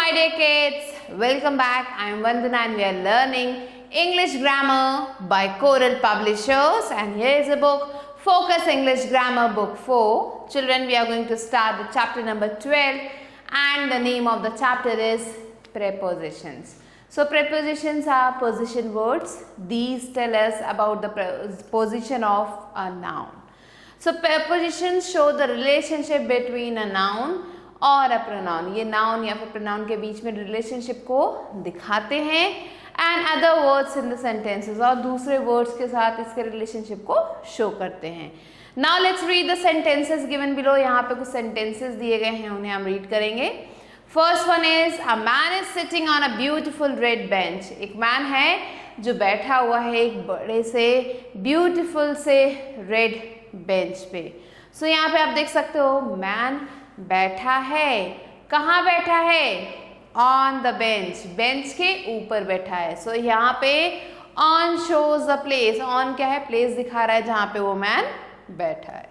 my dear kids, welcome back. I am Vandana and we are learning English grammar by Coral Publishers, and here is a book, Focus English Grammar Book 4. Children, we are going to start the chapter number 12 and the name of the chapter is Prepositions. So prepositions are position words. These tell us about the position of a noun. So prepositions show the relationship between a noun और a pronoun, ये noun या फिर pronoun के बीच में relationship को दिखाते हैं and other words in the sentences, और दूसरे वर्ड्स के साथ इसके रिलेशनशिप को शो करते हैं. Now let's read the sentences given below. यहाँ पे कुछ सेंटेंसेस दिए गए हैं, उन्हें हम रीड करेंगे. First one is a man is sitting on a beautiful red bench. एक मैन है जो बैठा हुआ है एक बड़े से ब्यूटिफुल से रेड बेंच पे. सो यहाँ पे आप देख सकते हो मैन बैठा है. कहाँ बैठा है? ऑन द बेंच, बेंच के ऊपर बैठा है. सो यहाँ पे on shows the place. On क्या है? प्लेस दिखा रहा है जहाँ पे वो मैन बैठा है.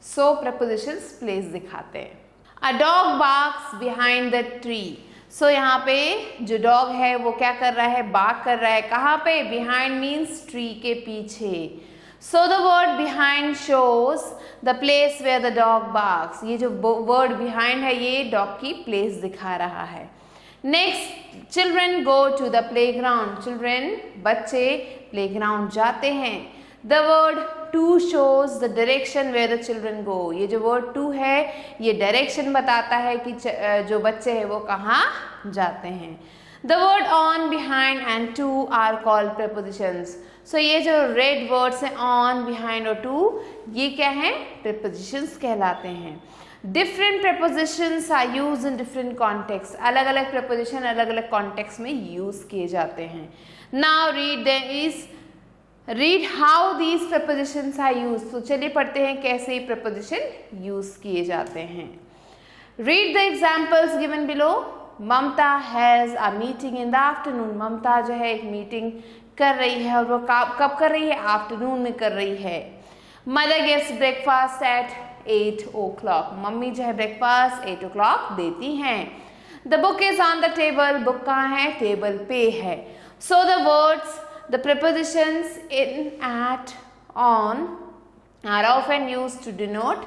सो प्रपोजिशंस प्लेस दिखाते हैं. A dog barks behind the tree. So यहाँ पे जो डॉग है वो क्या कर रहा है? बार्क कर रहा है. कहाँ पे? बिहाइंड मीन्स ट्री के पीछे. So the word behind shows the place where the dog barks. ये जो word behind है ये dog की place दिखा रहा है. Next, children go to the playground. Children, बच्चे playground जाते हैं. The word to shows the direction where the children go. ये जो word to है ये direction बताता है कि जो बच्चे हैं वो कहाँ जाते हैं. The word on, behind and to are called prepositions. So ये जो red words हैं on, behind और to, ये क्या हैं? Prepositions कहलाते हैं. Different prepositions are used in different contexts. अलग अलग preposition अलग अलग context में use किए जाते हैं. Now read how these prepositions are used. तो चलिए पढ़ते हैं कैसे ये preposition use किए जाते हैं. Read the examples given below. Mamata has a meeting in the afternoon. Mamata जो है एक मीटिंग कर रही है और वो कब कर रही है? आफ्टरनून में कर रही है. Mother gives breakfast at 8 o'clock. मम्मी जो है ब्रेकफास्ट 8 o'clock देती हैं. The book is on the table. Book कहाँ है? टेबल पे है. So the words, the prepositions in, at, on are often used to denote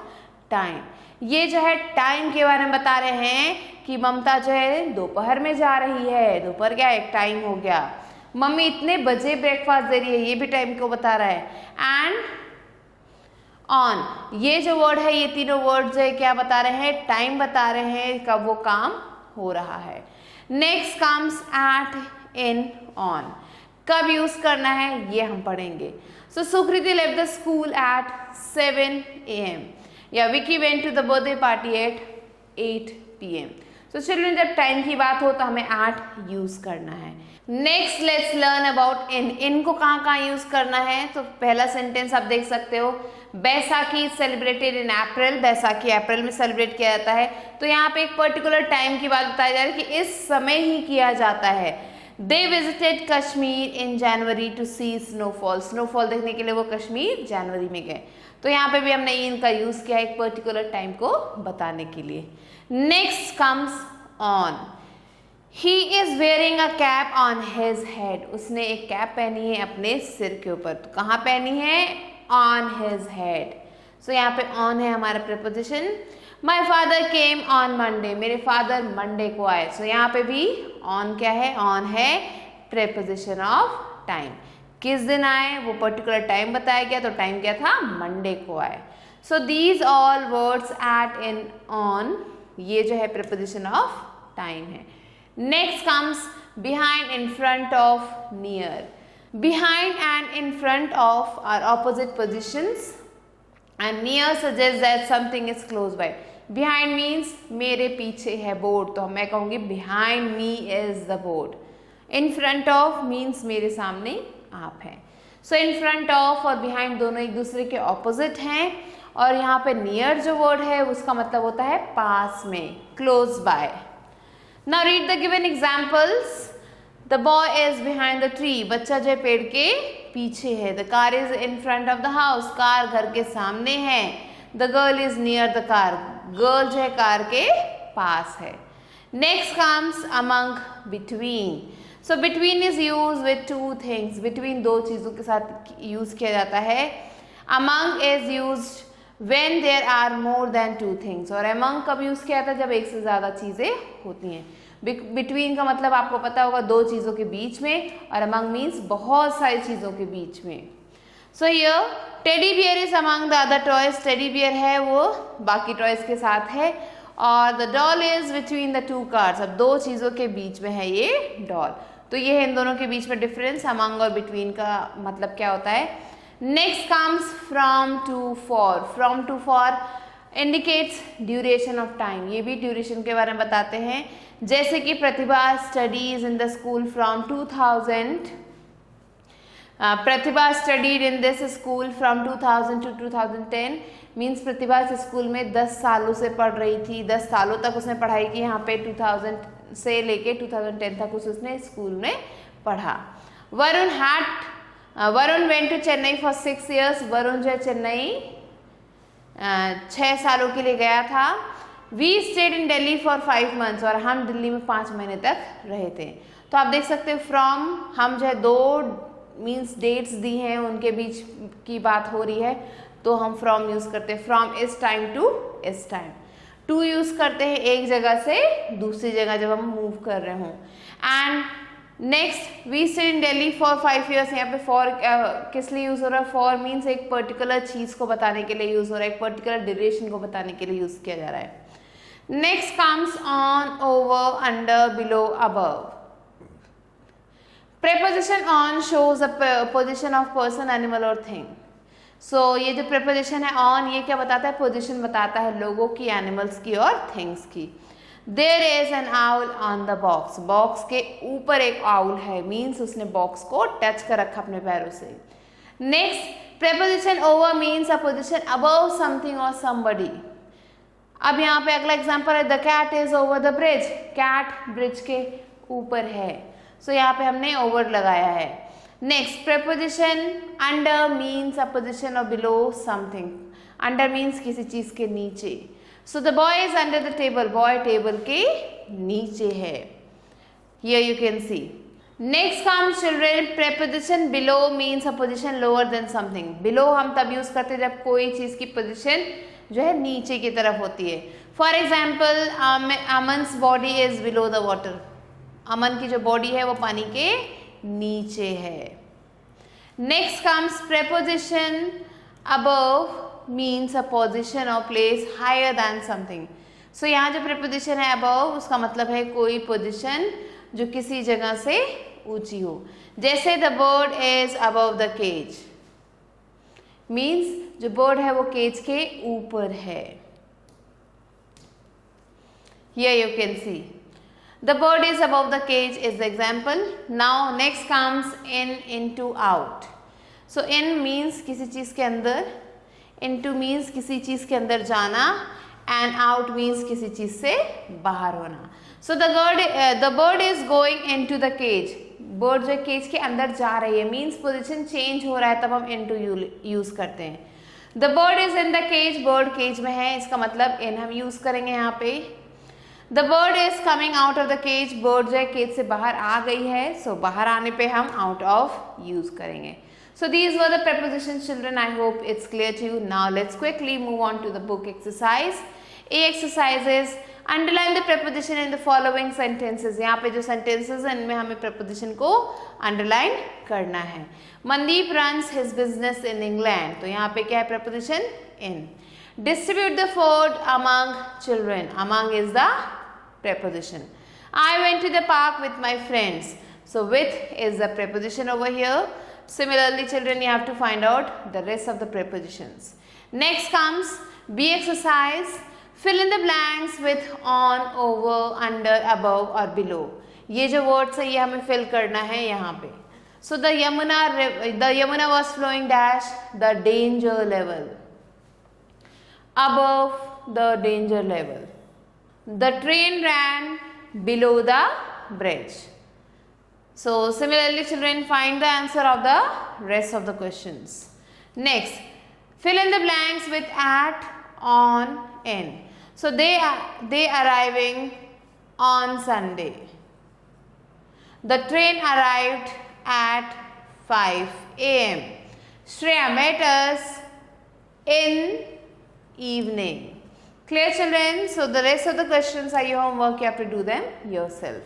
time. ये जो है टाइम के बारे में बता रहे हैं कि ममता जो है दोपहर में जा रही है. दोपहर क्या एक टाइम हो गया. मम्मी इतने बजे ब्रेकफास्ट दे रही है, ये भी टाइम को बता रहा है. एंड ऑन, ये जो वर्ड है ये तीनों वर्ड जो है क्या बता रहे हैं? टाइम बता रहे हैं कब वो काम हो रहा है. Next comes at, in, on. कब यूज करना है ये हम पढ़ेंगे. So Sukriti left the school at 7 AM. या Vicky went to the birthday party at 8 PM. तो चिल्ड्रन जब टाइम की बात हो तो हमें एट यूज करना है. Next let's learn about in. In को कहाँ कहाँ यूज करना है? तो पहला सेंटेंस आप देख सकते हो, बैसाखी सेलिब्रेटेड इन अप्रैल. बैसाखी अप्रैल में सेलिब्रेट किया जाता है. तो यहाँ पे एक पर्टिकुलर टाइम की बात बताई जा रही है कि इस समय ही किया जाता है. They visited Kashmir in January to see snowfall. Snowfall देखने के लिए वो कश्मीर जनवरी में गए. तो यहाँ पे भी हमने इन का यूज किया एक पर्टिकुलर टाइम को बताने के लिए. Next comes on. He is wearing a cap on his head. उसने एक कैप पहनी है अपने सिर के ऊपर. तो कहाँ पहनी है? On his head. सो यहाँ पे ऑन है हमारा preposition. My father came on Monday. मेरे फादर मंडे को आए. सो यहाँ पे भी ऑन क्या है? ऑन है प्रीपोजिशन ऑफ टाइम. किस दिन आए वो पर्टिकुलर टाइम बताया गया. तो टाइम क्या था? मंडे को आए. So these all words at, in, on, ये जो है प्रीपोजिशन ऑफ टाइम है. Next comes behind, in front of, near. Behind and in front of are opposite positions and near suggest that something is close by. Behind means मेरे पीछे है board, तो मैं कहूँगी behind me is the board. In front of means मेरे सामने आप हैं. सो इन फ्रंट ऑफ और बिहाइंड दोनों एक दूसरे के ऑपोजिट हैं. और यहाँ पे नियर जो वर्ड है उसका मतलब होता है पास में, close by. Now read the given examples. The boy is behind the tree. बच्चा जो है पेड़ के पीछे है. The car is in front of the house. Car घर के सामने है. The girl is near the car. Girl जो है कार के पास है. Next comes among, between. So between is used with two things. Between दो चीज़ों के साथ यूज किया जाता है. Among is used when there are more than two things. और among कब यूज किया जाता है? जब एक से ज़्यादा चीज़ें होती हैं. Between का मतलब आपको पता होगा दो चीज़ों के बीच में, और among means बहुत सारी चीज़ों के बीच में. So here teddy bear is among the other toys. Teddy bear है वो बाकी टॉयज के साथ है. और the doll is between the two cars. अब दो चीज़ों के बीच में है ये डॉल. तो ये है इन दोनों के बीच में डिफरेंस. अमंग और बिटवीन का मतलब क्या होता है. Next comes from to for. From to for indicates duration of time. ये भी ड्यूरेशन के बारे में बताते हैं. जैसे कि Pratibha studies in the school from 2000. Pratibha studied in this school from 2000 to 2010. Means Pratibha इस स्कूल में 10 सालों से पढ़ रही थी. 10 सालों तक उसने पढ़ाई की. यहाँ पे 2000 से लेके 2010 तक उसने स्कूल में पढ़ा. Varun went to Chennai for 6 years. Varun जो है चेन्नई 6 सालों के लिए गया था. We stayed in Delhi for 5 months. और हम दिल्ली में 5 महीने तक रहे थे. तो आप देख सकते हैं फ्रॉम, हम जो है दो मीन्स डेट्स दी हैं, उनके बीच की बात हो रही है तो हम फ्रॉम यूज करते हैं. फ्रॉम इस टाइम टू इस टाइम. टू यूज करते हैं एक जगह से दूसरी जगह जब हम मूव कर रहे हों. And next we stayed in Delhi for 5 years. यहाँ पे फॉर किस लिए यूज हो रहा है. फॉर मीन्स एक पर्टिकुलर चीज को बताने के लिए यूज हो रहा है, एक पर्टिकुलर ड्यूरेशन को बताने के लिए यूज किया जा रहा है. Next comes on, over, under, below, above. Preposition on shows a position of person, animal or thing. So ये जो preposition है on, ये क्या बताता है. position बताता है लोगों की, animals की और things की. There is an owl on the box. box के ऊपर एक owl है. means उसने box को touch कर रखा अपने पैरों से. Next preposition over means a position above something or somebody. अब यहाँ पे अगला एग्जाम्पल है. The cat is over the bridge. cat bridge के ऊपर है. सो यहाँ पे हमने ओवर लगाया है. Next preposition under means a position और बिलो समथिंग. अंडर मीन्स किसी चीज के नीचे. So the boy is under the table. Boy table के नीचे है. Here you can C. Next comes children. Preposition below means a position lower than something. Below हम तब यूज करते हैं जब कोई चीज की पोजिशन जो है नीचे की तरफ होती है. For example Aman's body is below the water. Aman की जो बॉडी है वो पानी के नीचे है. Next comes preposition above means a position और place higher than something. So यहाँ जो प्रेपोजिशन है अबव, उसका मतलब है कोई पोजिशन जो किसी जगह से ऊंची हो. जैसे the bird is above the cage. Means जो बर्ड है वो केज के ऊपर है. Here you can see. The bird is above the cage is the example. Now next comes in, into, out. So in means किसी चीज़ के अंदर, into means किसी चीज़ के अंदर जाना, and out means किसी चीज़ से बाहर होना. So the bird is going into the cage. bird जो केज के अंदर जा रही है means position change हो रहा है, तब हम into यूज करते हैं. The bird is in the cage. bird cage में है, इसका मतलब in हम यूज करेंगे यहाँ पे. The bird is coming out of the cage. bird जो है केज से बाहर आ गई है, so बाहर आने पे हम out of यूज करेंगे. So these were the prepositions, children. I hope it's clear to you. Now let's quickly move on to the book exercise. A exercise is underline the preposition in the following sentences. यहाँ पे जो sentences हैं इनमें हमें preposition को underline करना है. Mandeep runs his business in England. तो यहाँ पे क्या है preposition in. Distribute the food among children. Among is the preposition. I went to the park with my friends. So with is the preposition over here. Similarly, children, you have to find out the rest of the prepositions. Next comes B exercise. Fill in the blanks with on, over, under, above or below. ये जो words है ये हमें fill करना है यहाँ पे. So the Yamuna was flowing dash the danger level. Above the danger level. The train ran below the bridge. So similarly, children, find the answer of the rest of the questions. Next, fill in the blanks with at, on, in. So they arriving on Sunday. The train arrived at 5 a.m. Shreya met us in evening. Clear, children? So the rest of the questions are your homework. You have to do them yourself.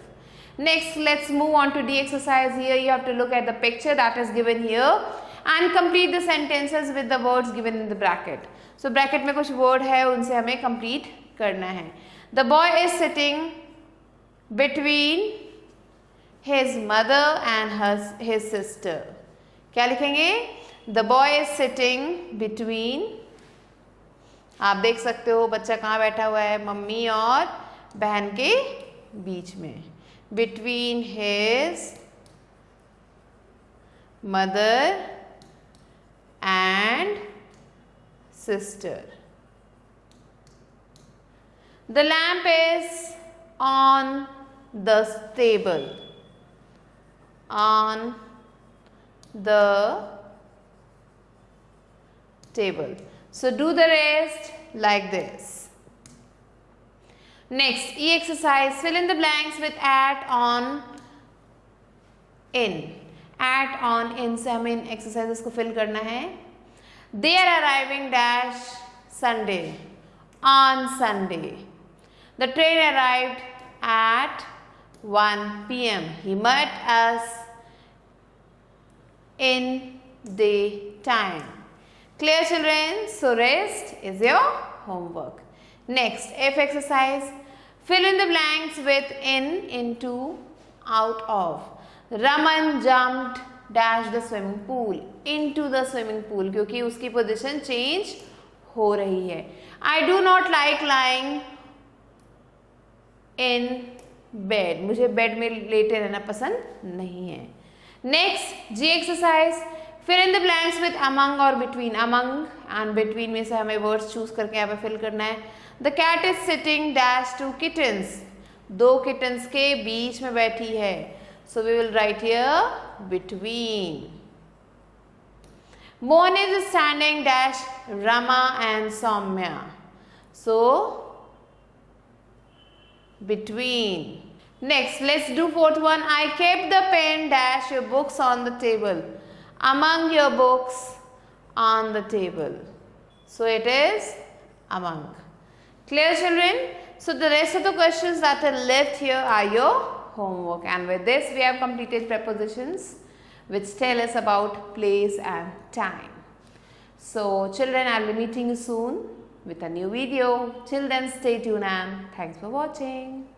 Next, let's move on to the exercise. Here you have to look at the picture that is given here and complete the sentences with the words given in the bracket. So bracket में कुछ word है, उनसे हमें complete करना है. The boy is sitting between his mother and his sister. क्या लिखेंगे? The boy is sitting between. आप देख सकते हो बच्चा कहाँ बैठा हुआ है, मम्मी और बहन के बीच में. Between his mother and sister. The lamp is on the table. On the table. So do the rest like this. Next, E exercise, fill in the blanks with at, on, in. At, on, in से हमें इन exercises को fill करना है. They are arriving dash Sunday. On Sunday. The train arrived at 1 p.m. He met us in daytime. Clear, children? So rest is your homework. Next, F exercise. Fill in the blanks with in, into, out of. Raman jumped dash the swimming pool. Into the swimming pool क्योंकि उसकी position change हो रही है. I do not like lying in bed. मुझे bed में लेटे रहना पसंद नहीं है. Next, G exercise. Fill in the blanks with among or between. Among and between में से हमें words choose करके यहाँ पे fill करना है. The cat is sitting dash two kittens. दो kittens के बीच में बैठी है. So we will write here between. Mohan is standing dash Rama and Soumya. So between. Next, let's do fourth one. I kept the pen dash your books on the table. Among your books on the table. So it is among. Clear, children? So the rest of the questions that are left here are your homework, and with this we have completed prepositions which tell us about place and time. So children, I will be meeting you soon with a new video. Till then, stay tuned and thanks for watching.